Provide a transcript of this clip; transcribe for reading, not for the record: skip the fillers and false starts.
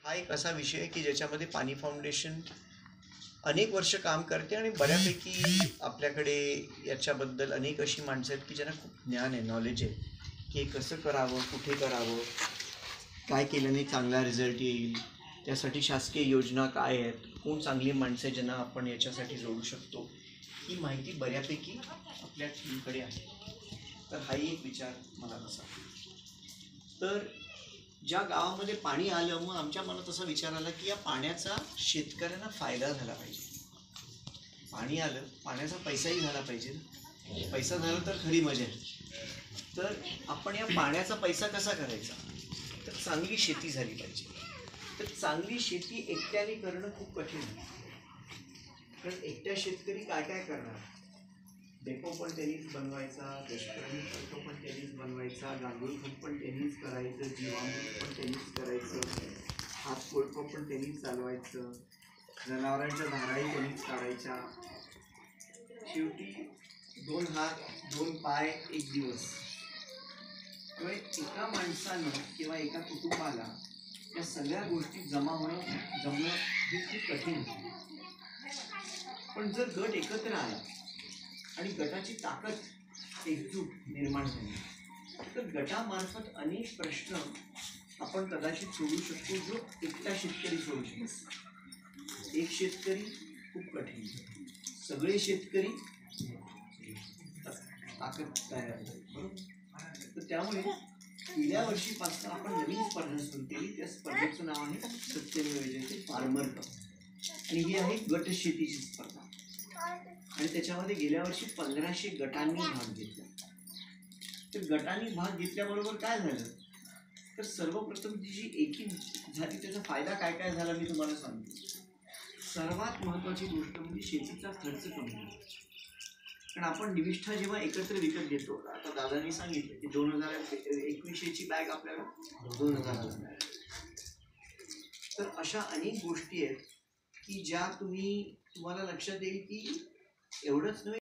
हा एक असा विषय आहे की ज्याच्यामध्ये पाणी फाउंडेशन अनेक वर्ष काम करते आणि बऱ्यापैकी आपल्याकडे याच्याबद्दल अनेक अशी माणसं आहेत की ज्यांना खूप ज्ञान आहे, नॉलेज आहे की हे कसं करावं, कुठे करावं, काय केल्याने चांगला रिझल्ट येईल, त्यासाठी शासकीय योजना काय आहेत, कोण चांगली माणसं आहे ज्यांना आपण याच्यासाठी जोडू शकतो, ही माहिती बऱ्यापैकी आपल्या टीमकडे आहे. तर हाही एक विचार मला तसा. तर ज्या गावामध्ये पाणी आलं, मग आमच्या मनात असा विचार आला की या पाण्याचा शेतकऱ्यांना फायदा झाला पाहिजे. पाणी आलं, पाण्याचा पैसाही झाला पाहिजे. पैसा झाला तर खरी मजा आहे. तर आपण या पाण्याचा पैसा कसा करायचा, तर चांगली शेती झाली पाहिजे. तर चांगली शेती एकट्याने करणं खूप कठीण आहे, कारण एकट्या शेतकरी काय काय करणार. डेपो पण त्यांनीच बनवायचा, लष्करी खत पण त्यांनीच बनवायचा, गांडूळ खत पण त्यांनीच करायचं, जीवामृत पण त्यांनीच करायचं, हात कोळपं पण त्यांनीच चालवायचं, जनावरांच्या धाराही त्यांनीच काढायच्या. शेवटी 2 हात 2 पाय 1 दिवस. त्यामुळे एका माणसानं किंवा एका कुटुंबाला या सगळ्या गोष्टी जमणं हे खूप कठीण आहे. पण जर गट एकत्र आला आणि गटाची ताकद एकजूट निर्माण झाली, तर गटामार्फत अनेक प्रश्न आपण कदाचित सोडू शकतो जो एकटा शेतकरी सोडू शकतो. एक शेतकरी खूप कठीण, सगळे शेतकरी ताकद तयार झाली, बरोबर. तर त्यामुळे गेल्या वर्षीपासून आपण नवीन स्पर्धा सुरू केली. त्या स्पर्धेचं नाव आहे सत्यमेव जयते फार्मर कप, आणि ही आहे गट शेतीची स्पर्धा. आणि त्याच्यामध्ये गेल्या वर्षी 1500 गटांनी भाग घेतला. तर गटांनी भाग घेतल्याबरोबर काय झालं, तर सर्वप्रथम जी एकी झाली त्याचा फायदा काय काय झाला मी तुम्हाला सांगतो. सर्वात महत्त्वाची गोष्ट म्हणजे शेतीचा खर्च कमी झाला. कारण आपण निविष्ठा जेव्हा एकत्र विकत घेतो, आता दादांनी सांगितलं की 2021ची बॅग आपल्याला 2000 मिळाली. तर अशा अनेक गोष्टी आहेत की ज्या तुम्हाला लक्षात येईल की एवढंच नव्हे